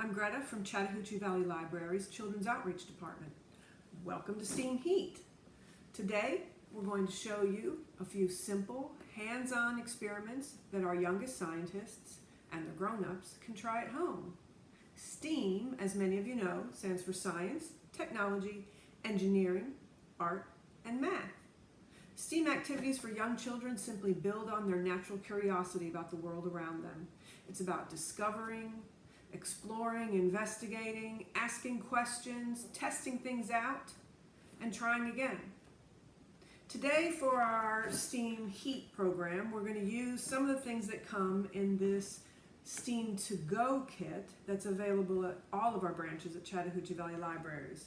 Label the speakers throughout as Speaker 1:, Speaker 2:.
Speaker 1: I'm Greta from Chattahoochee Valley Library's Children's Outreach Department. Welcome to STEAM Heat. Today we're going to show you a few simple, hands-on experiments that our youngest scientists and their grown-ups can try at home. STEAM, as many of you know, stands for science, technology, engineering, art, and math. STEAM activities for young children simply build on their natural curiosity about the world around them. It's about discovering, exploring, investigating, asking questions, testing things out, and trying again. Today for our STEAM Heat program, we're going to use some of the things that come in this STEAM2GO Kit that's available at all of our branches at Chattahoochee Valley Libraries.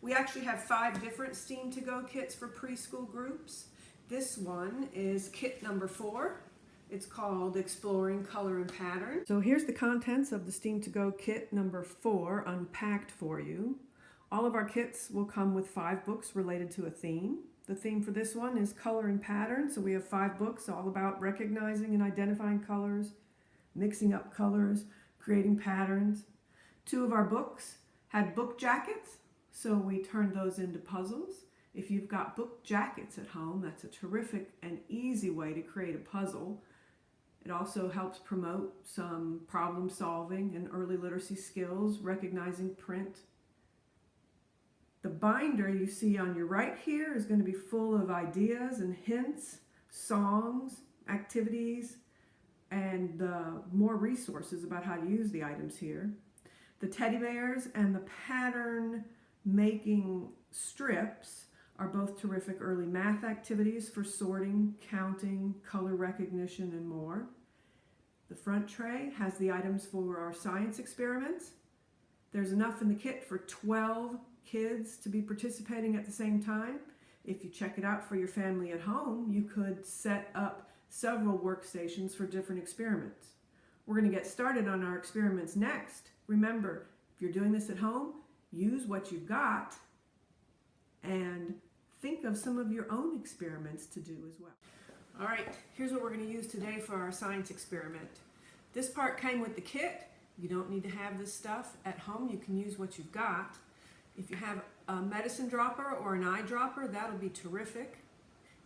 Speaker 1: We actually have 5 different STEAM2GO kits for preschool groups. This one is kit number 4. It's called Exploring Color and Pattern. So here's the contents of the STEAM2GO Kit number 4 unpacked for you. All of our kits will come with 5 books related to a theme. The theme for this one is Color and Pattern, so we have 5 books all about recognizing and identifying colors, mixing up colors, creating patterns. 2 of our books had book jackets, so we turned those into puzzles. If you've got book jackets at home, that's a terrific and easy way to create a puzzle. It also helps promote some problem solving and early literacy skills, recognizing print. The binder you see on your right here is going to be full of ideas and hints, songs, activities, and more resources about how to use the items here. The teddy bears and the pattern making strips are both terrific early math activities for sorting, counting, color recognition, and more. The front tray has the items for our science experiments. There's enough in the kit for 12 kids to be participating at the same time. If you check it out for your family at home, you could set up several workstations for different experiments. We're going to get started on our experiments next. Remember, if you're doing this at home, use what you've got and think of some of your own experiments to do as well. All right, here's what we're going to use today for our science experiment. This part came with the kit. You don't need to have this stuff at home. You can use what you've got. If you have a medicine dropper or an eyedropper, that'll be terrific.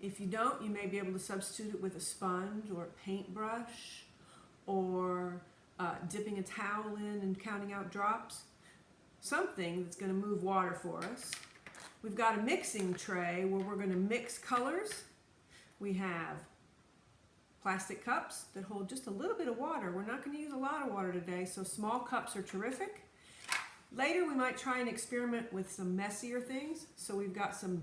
Speaker 1: If you don't, you may be able to substitute it with a sponge or a paintbrush or dipping a towel in and counting out drops. Something that's going to move water for us. We've got a mixing tray where we're going to mix colors. We have plastic cups that hold just a little bit of water. We're not going to use a lot of water today, so small cups are terrific. Later we might try and experiment with some messier things. So we've got some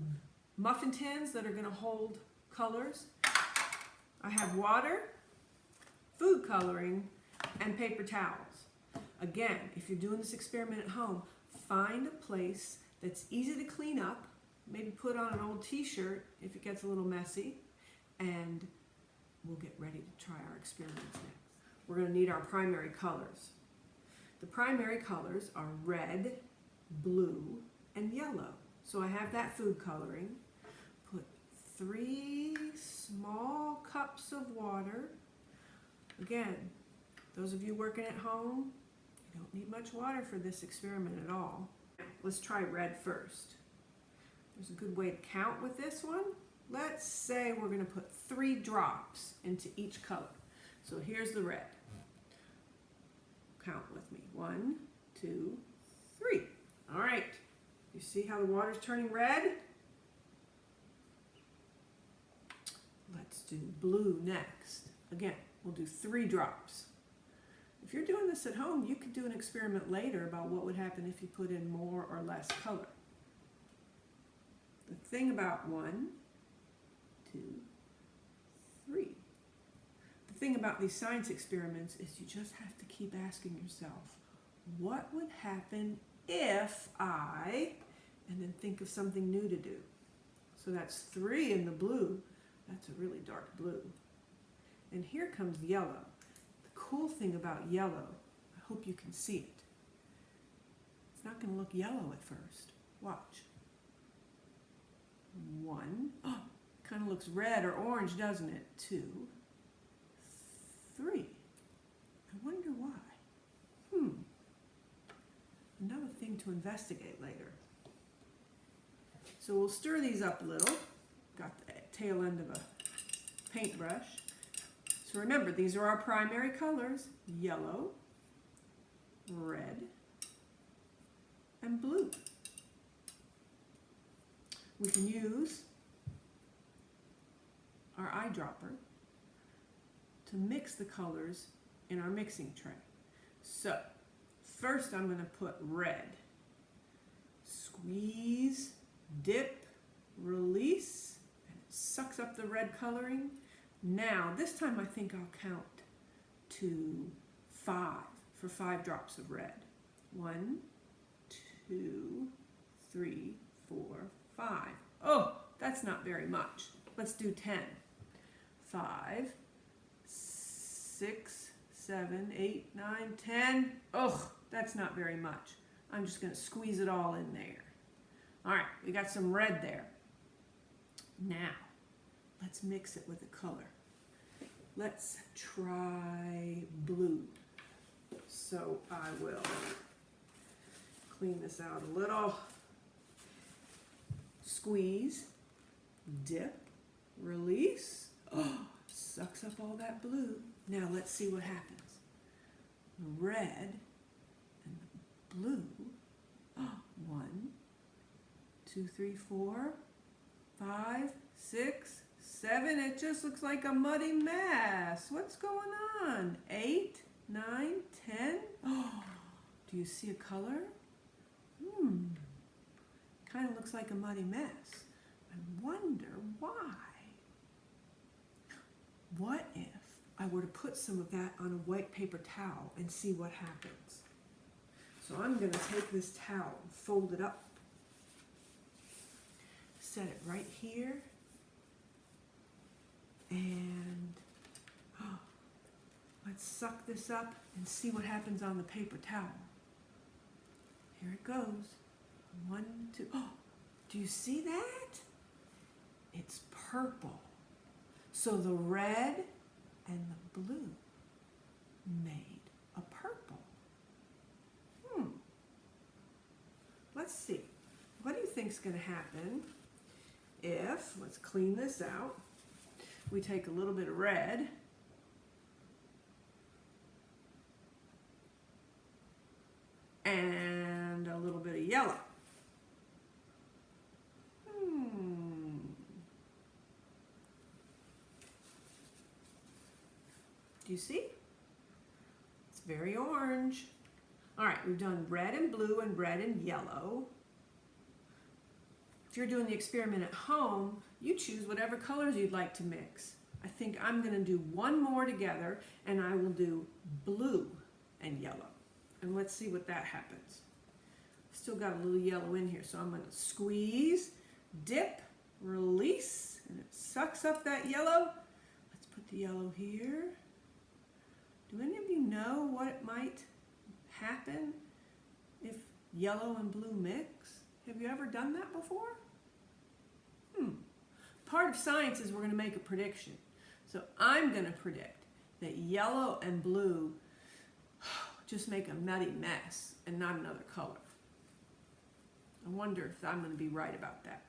Speaker 1: muffin tins that are going to hold colors. I have water, food coloring, and paper towels. Again, if you're doing this experiment at home, find a place that's easy to clean up, maybe put on an old t-shirt if it gets a little messy, and we'll get ready to try our experiments next. We're going to need our primary colors. The primary colors are red, blue, and yellow. So I have that food coloring. Put 3 small cups of water. Again, those of you working at home, you don't need much water for this experiment at all. Let's try red first. There's a good way to count with this one. Let's say we're going to put 3 drops into each color. So here's the red. Count with me. 1, 2, 3. All right. You see how the water's turning red? Let's do blue next. Again, we'll do 3 drops. If you're doing this at home, you could do an experiment later about what would happen if you put in more or less color. The thing about 1, 2, 3. The thing about these science experiments is you just have to keep asking yourself, what would happen if I, and then think of something new to do. So that's 3 in the blue. That's a really dark blue. And here comes yellow. Cool thing about yellow, I hope you can see it. It's not going to look yellow at first. Watch. 1. Oh, kind of looks red or orange, doesn't it? 2, 3. I wonder why. another thing to investigate later. So we'll stir these up a little. Got the tail end of a paintbrush. So remember, these are our primary colors: yellow, red, and blue. We can use our eyedropper to mix the colors in our mixing tray. So first I'm going to put red. Squeeze, dip, release, and it sucks up the red coloring. Now this time I think I'll count to 5 for 5 drops of red. 1, 2, 3, 4, 5. Oh, that's not very much. Let's do 10. 5, 6, 7, 8, 9, 10. Oh, that's not very much. I'm just going to squeeze it all in there. All right, we got some red there. Now, let's mix it with a color. Let's try blue. So I will clean this out a little. Squeeze, dip, release. Oh, sucks up all that blue. Now let's see what happens. The red and the blue. Oh, 1, 2, 3, 4, 5, 6, 7. It just looks like a muddy mess. What's going on? 8, 9, 10. Oh, do you see a color? Kind of looks like a muddy mess. I wonder why. What if I were to put some of that on a white paper towel and see what happens? So I'm going to take this towel, fold it up, set it right here, and let's suck this up and see what happens on the paper towel. Here it goes. 1, 2. Oh, do you see that? It's purple. So the red and the blue made a purple. Let's see. What do you think's going to happen if, let's clean this out, we take a little bit of red and a little bit of yellow? Do you see? It's very orange. All right, we've done red and blue and red and yellow. If you're doing the experiment at home, you choose whatever colors you'd like to mix. I think I'm going to do one more together, and I will do blue and yellow. And let's see what that happens. Still got a little yellow in here, so I'm going to squeeze, dip, release, and it sucks up that yellow. Let's put the yellow here. Do any of you know what might happen if yellow and blue mix? Have you ever done that before? Part of science is we're going to make a prediction. So I'm going to predict that yellow and blue just make a muddy mess and not another color. I wonder if I'm going to be right about that.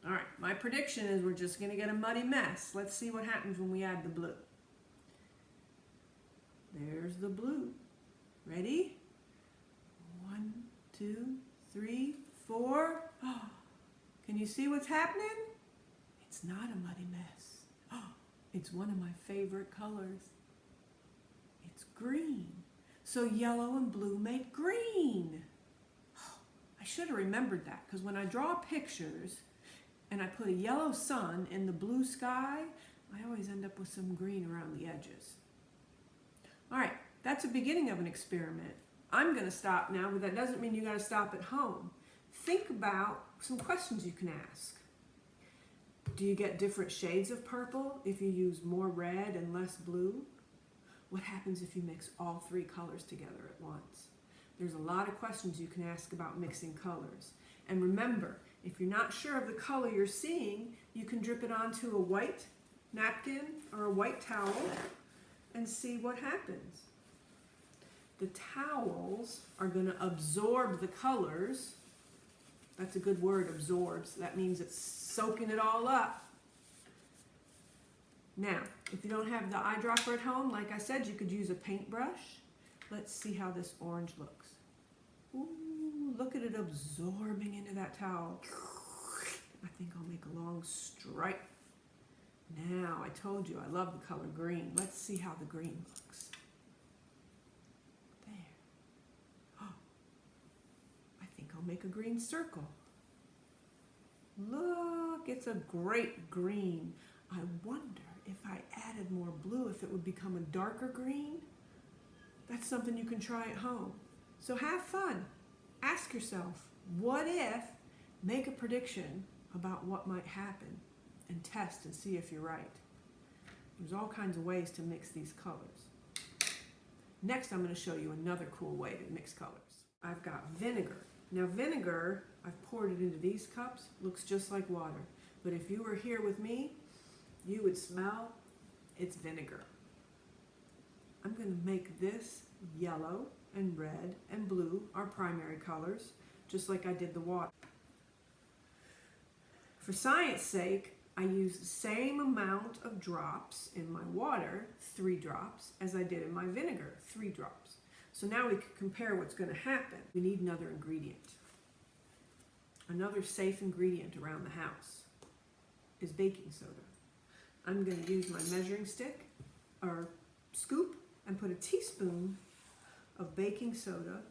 Speaker 1: All right, my prediction is we're just going to get a muddy mess. Let's see what happens when we add the blue. There's the blue. Ready? 1, 2, 3, 4. Oh, can you see what's happening? It's not a muddy mess. Oh, it's one of my favorite colors. It's green. So yellow and blue make green. Oh, I should have remembered that, because when I draw pictures and I put a yellow sun in the blue sky, I always end up with some green around the edges. All right, that's the beginning of an experiment. I'm going to stop now, but that doesn't mean you got to stop at home. Think about some questions you can ask. Do you get different shades of purple if you use more red and less blue? What happens if you mix all 3 colors together at once? There's a lot of questions you can ask about mixing colors. And remember, if you're not sure of the color you're seeing, you can drip it onto a white napkin or a white towel and see what happens. the towels are going to absorb the colors. That's a good word, absorbs. That means it's soaking it all up. Now, if you don't have the eyedropper at home, like I said, you could use a paintbrush. Let's see how this orange looks. Ooh, look at it absorbing into that towel. I think I'll make a long stripe. Now, I told you I love the color green. Let's see how the green looks. There. Oh, I think I'll make a green circle. Look, it's a great green. I wonder if I added more blue, if it would become a darker green. That's something you can try at home. So have fun. Ask yourself, what if? Make a prediction about what might happen and test and see if you're right. There's all kinds of ways to mix these colors. Next, I'm going to show you another cool way to mix colors. I've got vinegar. Now vinegar, I've poured it into these cups, looks just like water. But if you were here with me, you would smell it's vinegar. I'm going to make this yellow and red and blue, our primary colors, just like I did the water. For science sake, I use the same amount of drops in my water, 3 drops, as I did in my vinegar, 3 drops. So now we can compare what's going to happen. We need another ingredient. Another safe ingredient around the house is baking soda. I'm going to use my measuring stick or scoop and put a teaspoon of baking soda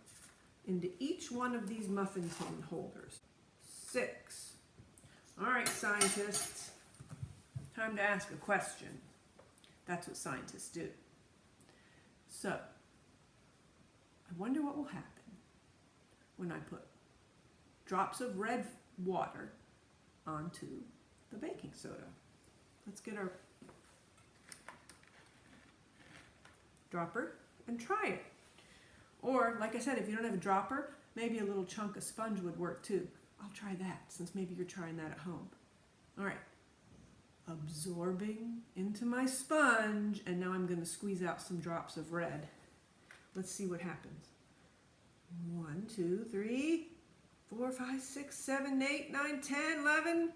Speaker 1: into each one of these muffin tin holders. 6. All right, scientists, time to ask a question. That's what scientists do. So, I wonder what will happen when I put drops of red water onto the baking soda. Let's get our dropper and try it. Or, like I said, if you don't have a dropper, maybe a little chunk of sponge would work too. I'll try that, since maybe you're trying that at home. All right, absorbing into my sponge, and now I'm going to squeeze out some drops of red. Let's see what happens. 1, 2, 3, 4, 5, 6, 7, 8, 9, 10, 11,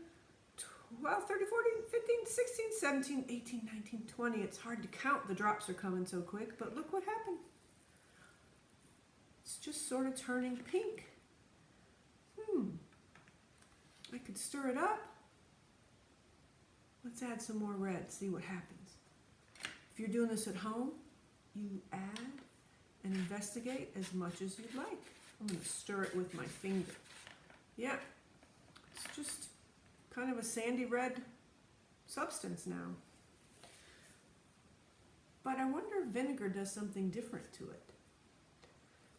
Speaker 1: 12, 13, 14, 15, 16, 17, 18, 19, 20. It's hard to count. The drops are coming so quick, but look what happened. It's just sort of turning pink. I could stir it up. Let's add some more red, see what happens. If you're doing this at home, you add and investigate as much as you'd like. I'm going to stir it with my finger. Yeah, it's just kind of a sandy red substance now. But I wonder if vinegar does something different to it.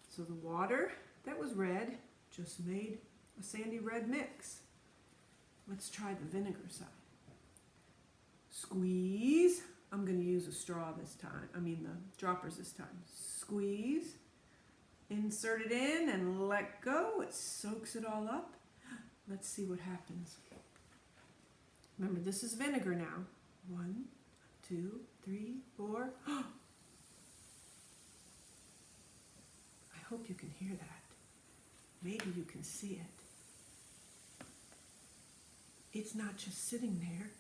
Speaker 1: So the water that was red just made a sandy red mix. Let's try the vinegar side. Squeeze. I'm going to use a straw this time. I mean the droppers this time. Squeeze. Insert it in and let go. It soaks it all up. Let's see what happens. Remember, this is vinegar now. 1, 2, 3, 4. I hope you can hear that. Maybe you can see it. It's not just sitting there.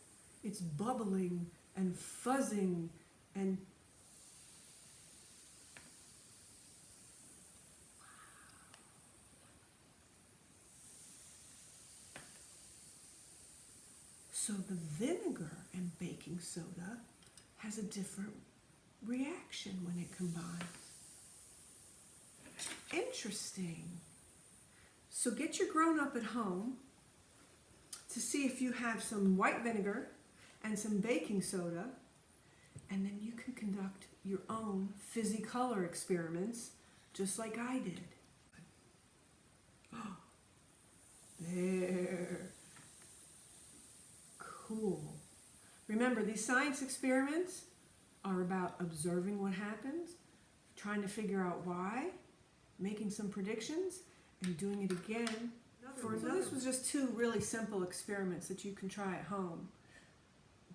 Speaker 1: It's bubbling and fuzzing and so the vinegar and baking soda has a different reaction when it combines. Interesting. So get your grown-up at home to see if you have some white vinegar and some baking soda, and then you can conduct your own fizzy color experiments just like I did. Oh, there. Cool. Remember, these science experiments are about observing what happens, trying to figure out why, making some predictions, and doing it again. So this was just 2 really simple experiments that you can try at home.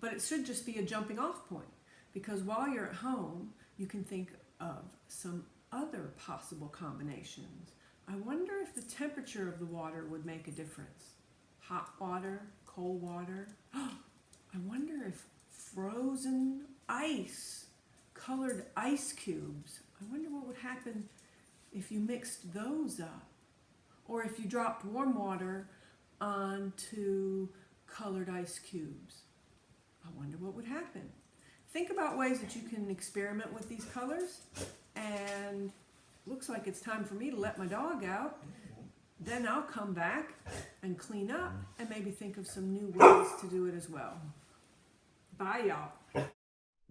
Speaker 1: But it should just be a jumping off point, because while you're at home, you can think of some other possible combinations. I wonder if the temperature of the water would make a difference. Hot water, cold water. I wonder if frozen ice, colored ice cubes, I wonder what would happen if you mixed those up. Or if you dropped warm water onto colored ice cubes. I wonder what would happen. Think about ways that you can experiment with these colors. And looks like it's time for me to let my dog out. Then I'll come back and clean up and maybe think of some new ways to do it as well. Bye, y'all.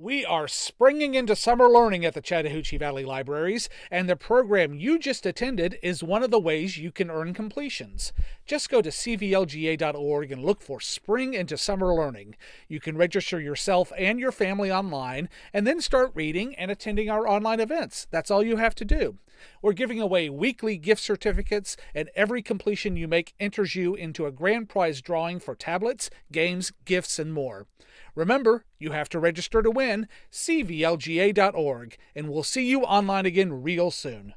Speaker 2: We are springing into summer learning at the Chattahoochee Valley Libraries, and the program you just attended is one of the ways you can earn completions. Just go to CVLGA.org and look for Spring into Summer Learning. You can register yourself and your family online, and then start reading and attending our online events. That's all you have to do. We're giving away weekly gift certificates, and every completion you make enters you into a grand prize drawing for tablets, games, gifts, and more. Remember, you have to register to win. CVLGA.org, and we'll see you online again real soon.